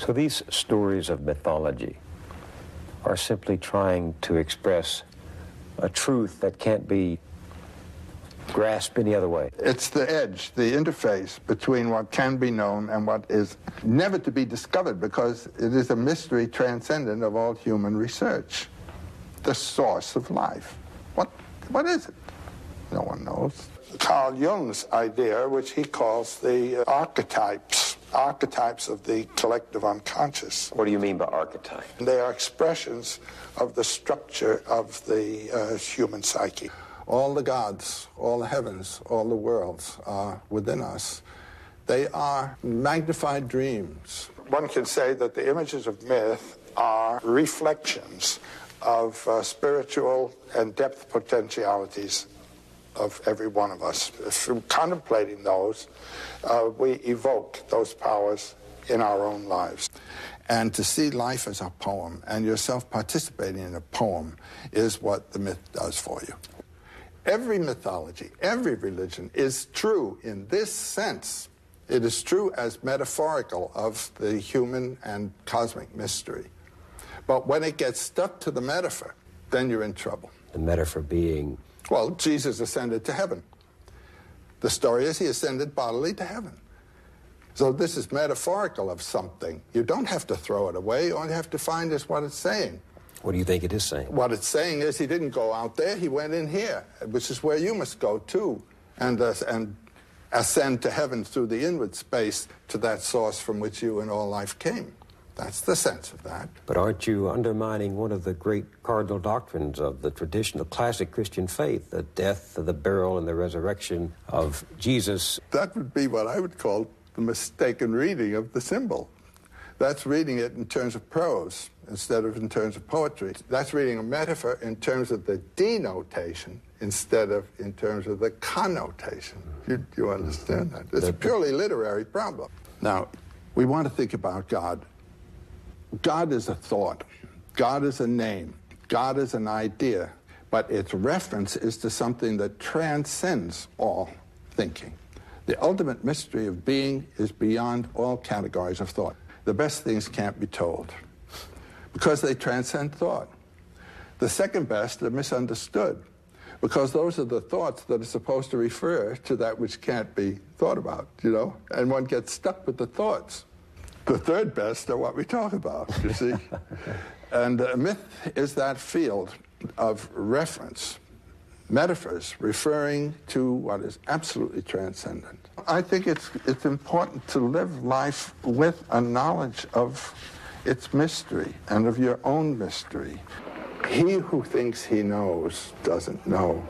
So these stories of mythology are simply trying to express a truth that can't be grasped any other way. It's the edge, the interface between what can be known and what is never to be discovered, because it is a mystery transcendent of all human research. The source of life. What is it? No one knows. Carl Jung's idea, which he calls the archetypes of the collective unconscious. What do you mean by archetype? They are expressions of the structure of the human psyche. All the gods, all the heavens, all the worlds are within us. They are magnified dreams. One can say that the images of myth are reflections of spiritual and depth potentialities of every one of us. Through contemplating those, we evoke those powers in our own lives. And to see life as a poem and yourself participating in a poem is what the myth does for you. Every mythology, every religion is true in this sense. It is true as metaphorical of the human and cosmic mystery. But when it gets stuck to the metaphor, then you're in trouble. The metaphor being? Well, Jesus ascended to heaven. The story is he ascended bodily to heaven. So this is metaphorical of something. You don't have to throw it away. All you have to find is what it's saying. What do you think it is saying? What it's saying is he didn't go out there, he went in here, which is where you must go too, and ascend to heaven through the inward space to that source from which you and all life came. That's the sense of that. But aren't you undermining one of the great cardinal doctrines of the traditional classic Christian faith, the death, the burial, and the resurrection of Jesus? That would be what I would call the mistaken reading of the symbol. That's reading it in terms of prose instead of in terms of poetry. That's reading a metaphor in terms of the denotation instead of in terms of the connotation. You understand that? It's a purely literary problem. Now, we want to think about God. God is a thought. God is a name. God is an idea. But its reference is to something that transcends all thinking. The ultimate mystery of being is beyond all categories of thought. The best things can't be told because they transcend thought. The second best are misunderstood because those are the thoughts that are supposed to refer to that which can't be thought about, you know, and one gets stuck with the thoughts. The third best are what we talk about, you see. And myth is that field of reference, metaphors referring to what is absolutely transcendent. I think it's important to live life with a knowledge of its mystery and of your own mystery. He who thinks he knows doesn't know.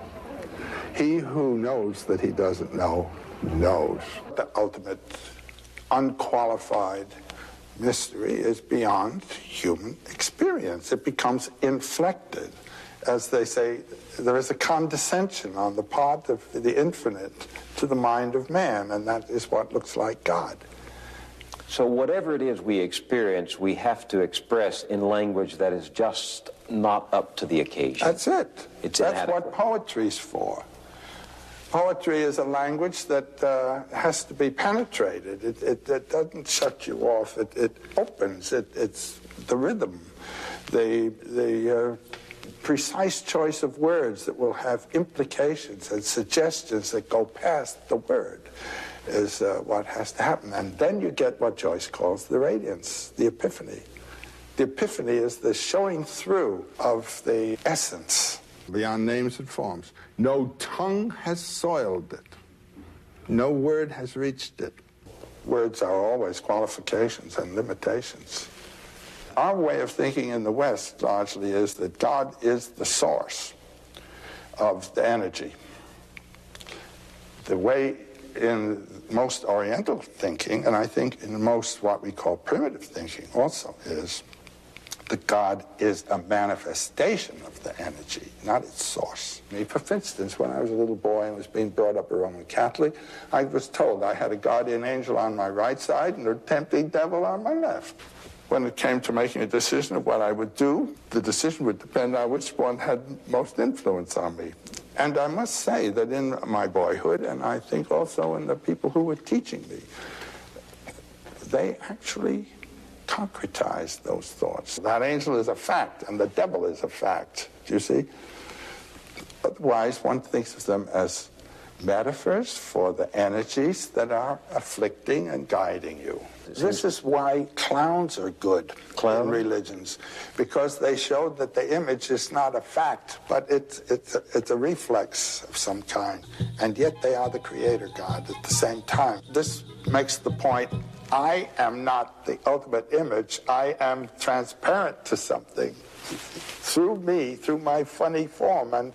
He who knows that he doesn't know, knows. The ultimate unqualified mystery is beyond human experience. It becomes inflected. As they say, there is a condescension on the part of the infinite to the mind of man, and that is what looks like God. So whatever it is we experience, we have to express in language that is just not up to the occasion. That's it. That's what poetry's for. Poetry is a language that has to be penetrated. It doesn't shut you off. It opens. It's the rhythm, the precise choice of words that will have implications and suggestions that go past the word is what has to happen. And then you get what Joyce calls the radiance, the epiphany. The epiphany is the showing through of the essence. Beyond names and forms. No tongue has soiled it. No word has reached it. Words are always qualifications and limitations. Our way of thinking in the West largely is that God is the source of the energy. The way in most Oriental thinking, and I think in most what we call primitive thinking also, is that God is a manifestation of the energy, not its source. For instance, when I was a little boy and was being brought up a Roman Catholic, I was told I had a guardian angel on my right side and a tempting devil on my left. When it came to making a decision of what I would do, the decision would depend on which one had most influence on me. And I must say that in my boyhood, and I think also in the people who were teaching me, they actually concretize those thoughts. That angel is a fact, and the devil is a fact. Do you see? Otherwise, one thinks of them as metaphors for the energies that are afflicting and guiding you. This is why clowns are good in religions, because they show that the image is not a fact, but it's a reflex of some kind, and yet they are the creator God at the same time. This makes the point, I am not the ultimate image, I am transparent to something through me, through my funny form, and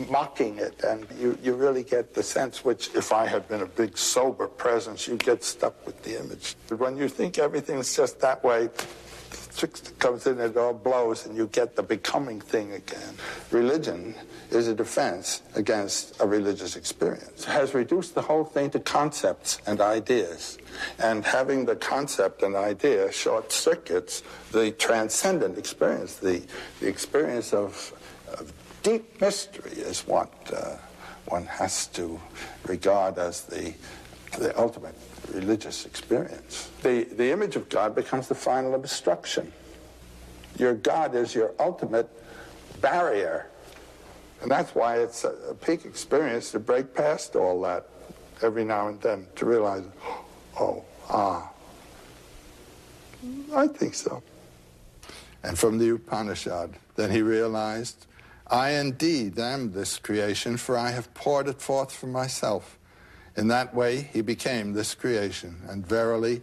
mocking it, and you really get the sense, which if I had been a big sober presence, you get stuck with the image. But when you think everything's just that way, trick comes in, it all blows, and you get the becoming thing again. Religion is a defense against a religious experience. It has reduced the whole thing to concepts and ideas, and having the concept and idea short circuits the transcendent experience, the experience of deep mystery is what one has to regard as the ultimate religious experience. The image of God becomes the final obstruction. Your God is your ultimate barrier. And that's why it's a peak experience to break past all that every now and then, to realize, I think so. And from the Upanishad, then he realized, I indeed am this creation, for I have poured it forth from myself. In that way he became this creation, and verily,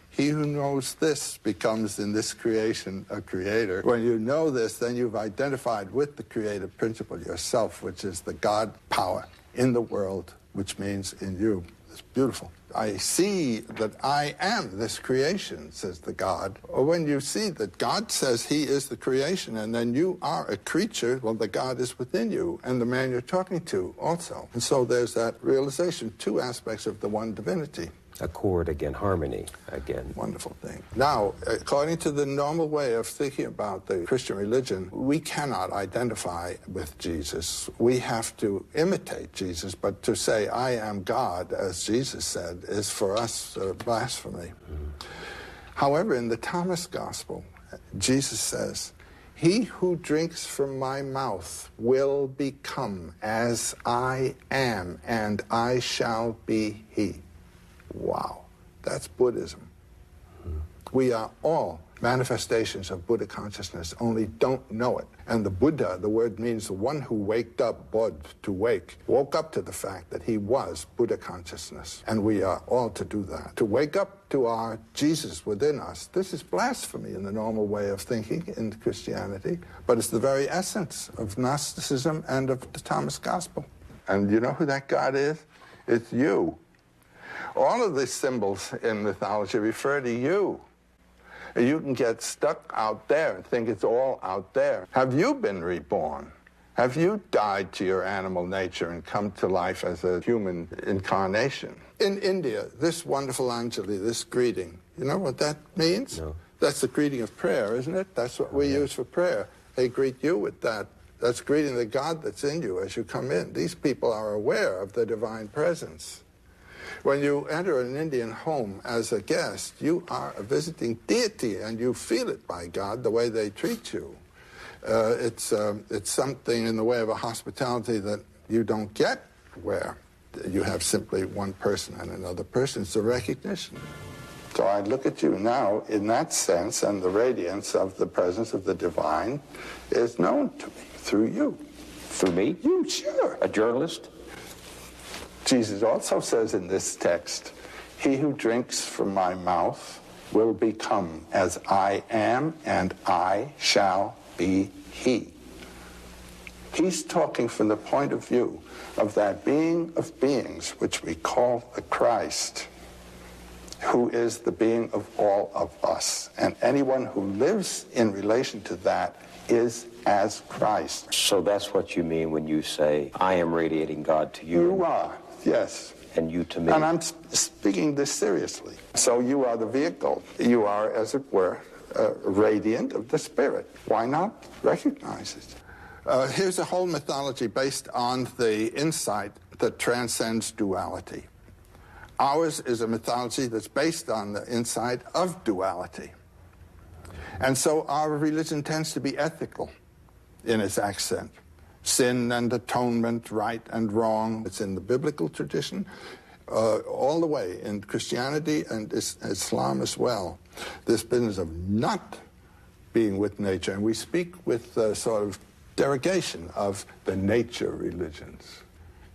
he who knows this becomes in this creation a creator. When you know this, then you've identified with the creative principle yourself, which is the God power in the world, which means in you. It's beautiful. I see that I am this creation, says the God. Or when you see that God says he is the creation, and then you are a creature, well, the God is within you, and the man you're talking to also. And so there's that realization, two aspects of the one divinity. Accord again, harmony again. Wonderful thing. Now, according to the normal way of thinking about the Christian religion, we cannot identify with Jesus. We have to imitate Jesus, but to say, I am God, as Jesus said, is for us blasphemy. However, in the Thomas Gospel, Jesus says, he who drinks from my mouth will become as I am, and I shall be he. Wow, that's Buddhism. We are all manifestations of Buddha consciousness, only don't know it. And the Buddha, the word means the one who waked up, bod, to wake, woke up to the fact that he was Buddha consciousness. And we are all to do that, to wake up to our Jesus within us. This is blasphemy in the normal way of thinking in Christianity, but it's the very essence of Gnosticism and of the Thomas Gospel. And you know who that God is? It's you. All of these symbols in mythology refer to you. You can get stuck out there and think it's all out there. Have you been reborn? Have you died to your animal nature and come to life as a human incarnation? In India, this wonderful Anjali, this greeting, you know what that means? No. That's the greeting of prayer, isn't it? That's what we use for prayer. They greet you with that. That's greeting the God that's in you as you come in. These people are aware of the divine presence. When you enter an Indian home as a guest, you are a visiting deity, and you feel it by God, the way they treat you. It's something in the way of a hospitality that you don't get where you have simply one person and another person. It's a recognition. So I look at you now in that sense, and the radiance of the presence of the divine is known to me through you. Through me? You, sure. A journalist? Jesus also says in this text, he who drinks from my mouth will become as I am, and I shall be he. He's talking from the point of view of that being of beings, which we call the Christ, who is the being of all of us. And anyone who lives in relation to that is as Christ. So that's what you mean when you say, I am radiating God to you. You are, yes. And you to me. And I'm speaking this seriously. So you are the vehicle. You are, as it were, radiant of the Spirit. Why not recognize it? Here's a whole mythology based on the insight that transcends duality. Ours is a mythology that's based on the insight of duality. And so our religion tends to be ethical in its accent. Sin and atonement, right and wrong. It's in the biblical tradition, all the way in Christianity and Islam as well. This business of not being with nature, and we speak with sort of derogation of the nature religions.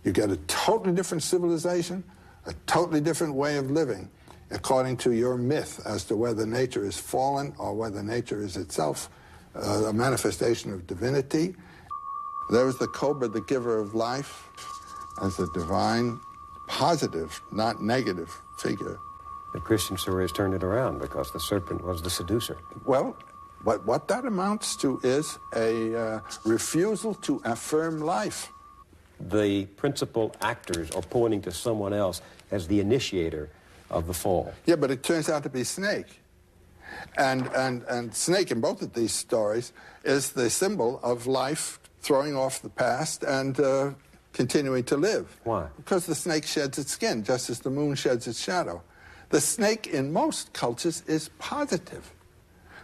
You get a totally different civilization, a totally different way of living, according to your myth as to whether nature is fallen or whether nature is itself a manifestation of divinity. There was the cobra, the giver of life, as a divine, positive, not negative figure. The Christian story has turned it around because the serpent was the seducer. Well, what that amounts to is a refusal to affirm life. The principal actors are pointing to someone else as the initiator of the fall. Yeah, but it turns out to be Snake. And Snake in both of these stories is the symbol of life throwing off the past and continuing to live. Why? Because the snake sheds its skin, just as the moon sheds its shadow. The snake in most cultures is positive,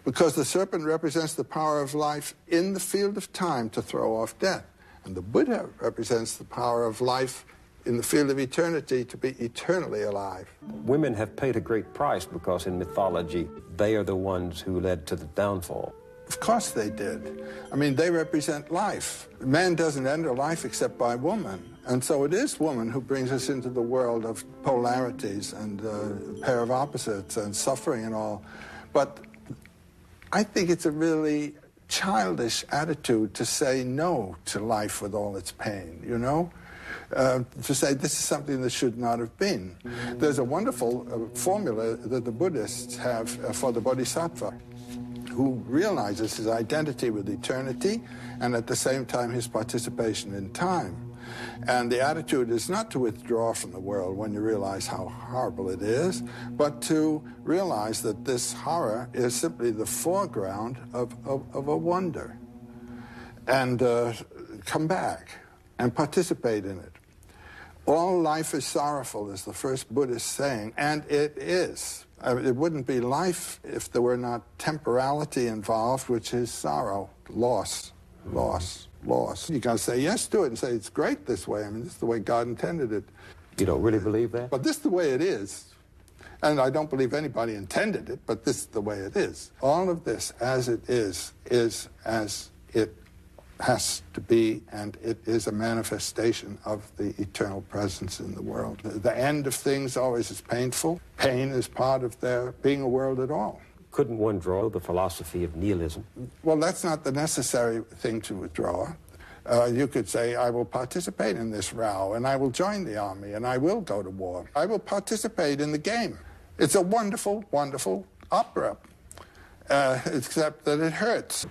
because the serpent represents the power of life in the field of time to throw off death. And the Buddha represents the power of life in the field of eternity to be eternally alive. Women have paid a great price because in mythology, they are the ones who led to the downfall. Of course they did. I mean, they represent life. Man doesn't enter life except by woman. And so it is woman who brings us into the world of polarities and a pair of opposites and suffering and all. But I think it's a really childish attitude to say no to life with all its pain, you know? To say this is something that should not have been. There's a wonderful formula that the Buddhists have for the Bodhisattva, who realizes his identity with eternity and at the same time his participation in time. And the attitude is not to withdraw from the world when you realize how horrible it is, but to realize that this horror is simply the foreground of a wonder. And come back and participate in it. All life is sorrowful, is the first Buddhist saying, and it is. It wouldn't be life if there were not temporality involved, which is sorrow, loss, loss, loss. You got to say yes to it and say it's great this way. I mean, this is the way God intended it. You don't really believe that? But this is the way it is. And I don't believe anybody intended it, but this is the way it is. All of this, as it is as it has to be, and it is a manifestation of the eternal presence in the world. The end of things always is painful. Pain is part of there being a world at all. Couldn't one draw the philosophy of nihilism? Well, that's not the necessary thing to withdraw. You could say, I will participate in this row, and I will join the army, and I will go to war. I will participate in the game. It's a wonderful, wonderful opera, except that it hurts.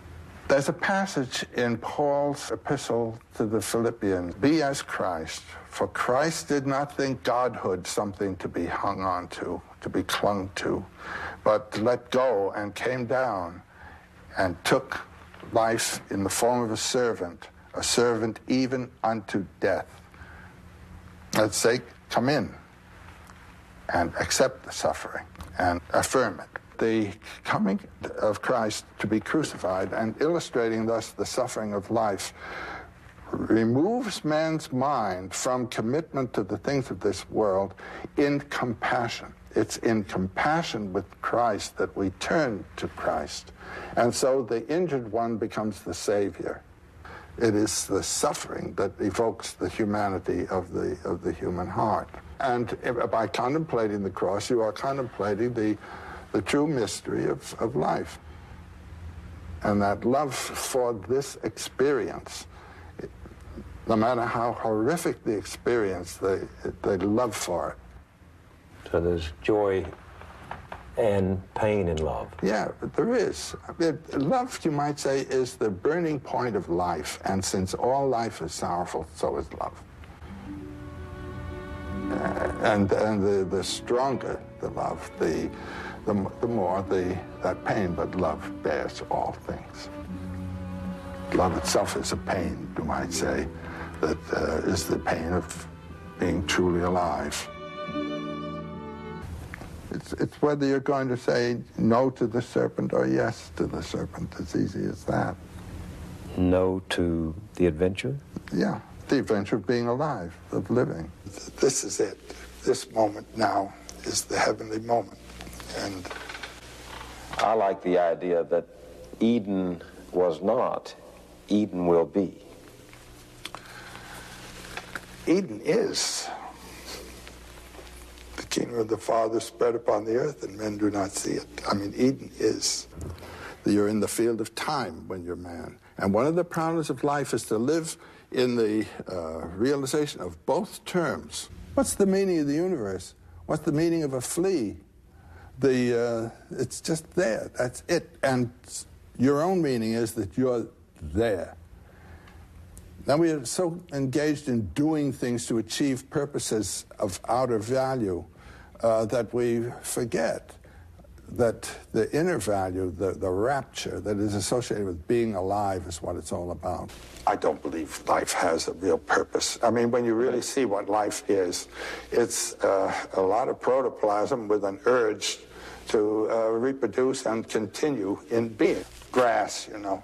There's a passage in Paul's epistle to the Philippians, be as Christ, for Christ did not think godhood something to be hung on to be clung to, but let go and came down and took life in the form of a servant even unto death. Let's say, come in and accept the suffering and affirm it. The coming of Christ to be crucified and illustrating thus the suffering of life removes man's mind from commitment to the things of this world in compassion. It's in compassion with Christ that we turn to Christ. And so the injured one becomes the Savior. It is the suffering that evokes the humanity of the human heart. And by contemplating the cross, you are contemplating the true mystery of life. And that love for this experience, no matter how horrific the experience, the love for it. So there's joy and pain in love. Yeah, but there is. Love, you might say, is the burning point of life. And since all life is sorrowful, so is love. And the stronger the love, the more that pain, but love bears all things. Love itself is a pain, you might say, that is the pain of being truly alive. It's It's whether you're going to say no to the serpent or yes to the serpent. As easy as that. No to the adventure? Yeah, the adventure of being alive, of living. This is it. This moment now is the heavenly moment. And I like the idea that Eden was not, Eden will be. Eden is. The kingdom of the Father spread upon the earth, and men do not see it. I mean, Eden is. You're in the field of time when you're man. And one of the problems of life is to live in the realization of both terms. What's the meaning of the universe? What's the meaning of a flea? It's just there. That's it. And your own meaning is that you're there. Now we are so engaged in doing things to achieve purposes of outer value that we forget that the inner value, the rapture that is associated with being alive is what it's all about. I don't believe life has a real purpose. I mean, when you really see what life is, it's a lot of protoplasm with an urge to reproduce and continue in being. Grass, you know.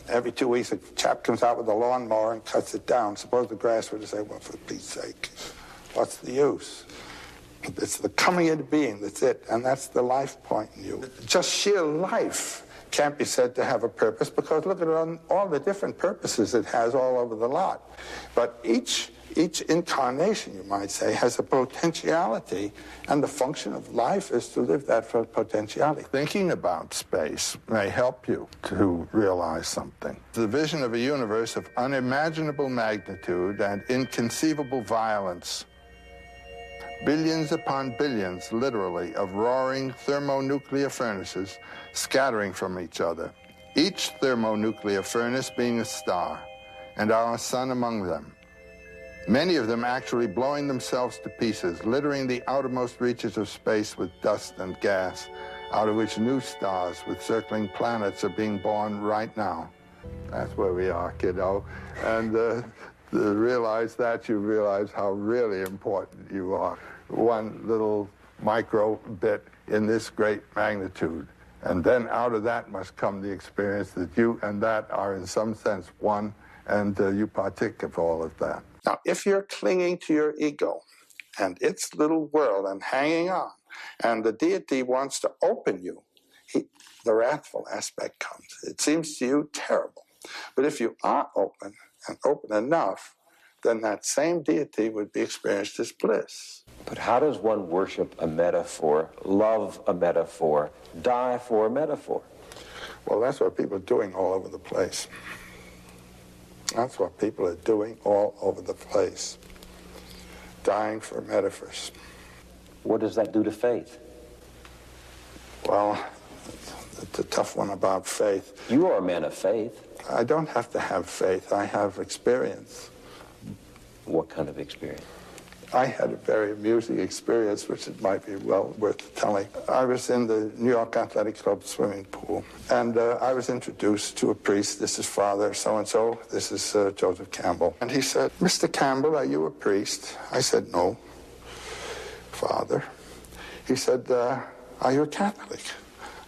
Every 2 weeks, a chap comes out with a lawnmower and cuts it down. Suppose the grass were to say, well, for Pete's sake, what's the use? It's the coming into being, that's it, and that's the life point in you. Just sheer life can't be said to have a purpose, because look at all the different purposes it has all over the lot. But each incarnation, you might say, has a potentiality, and the function of life is to live that potentiality. Thinking about space may help you to realize something. The vision of a universe of unimaginable magnitude and inconceivable violence. Billions upon billions, literally, of roaring thermonuclear furnaces scattering from each other, each thermonuclear furnace being a star, and our sun among them. Many of them actually blowing themselves to pieces, littering the outermost reaches of space with dust and gas, out of which new stars with circling planets are being born right now. That's where we are, kiddo. And to realize that, you realize how really important you are. One little micro bit in this great magnitude. And then out of that must come the experience that you and that are in some sense one, and you partake of all of that. Now, if you're clinging to your ego and its little world and hanging on, and the deity wants to open you, the wrathful aspect comes. It seems to you terrible. But if you are open, and open enough, then that same deity would be experienced as bliss. But how does one worship a metaphor, love a metaphor, die for a metaphor? Well, that's what people are doing all over the place. That's what people are doing all over the place. Dying for metaphors. What does that do to faith? Well, it's a tough one about faith. You are a man of faith. I don't have to have faith. I have experience. What kind of experience? I had a very amusing experience, which it might be well worth telling. I was in the New York Athletic Club swimming pool, and I was introduced to a priest. This is Father so-and-so. This is Joseph Campbell. And he said, Mr. Campbell, are you a priest? I said, no, Father. He said, are you a Catholic?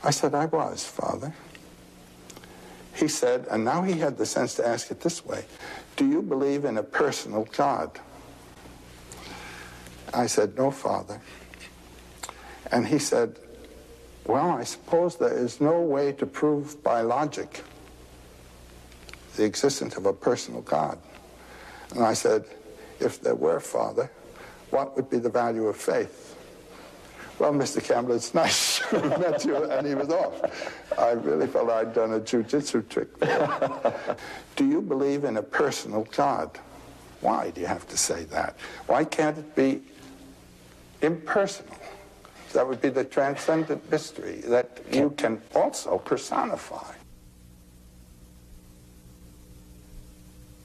I said, I was, Father. He said, and now he had the sense to ask it this way, do you believe in a personal God? I said, no, Father. And he said, well, I suppose there is no way to prove by logic the existence of a personal God. And I said, if there were, Father, what would be the value of faith? Well, Mr. Campbell, it's nice to have met you, and he was off. I really felt I'd done a jiu-jitsu trick. Do you believe in a personal God? Why do you have to say that? Why can't it be impersonal? That would be the transcendent mystery that you can also personify.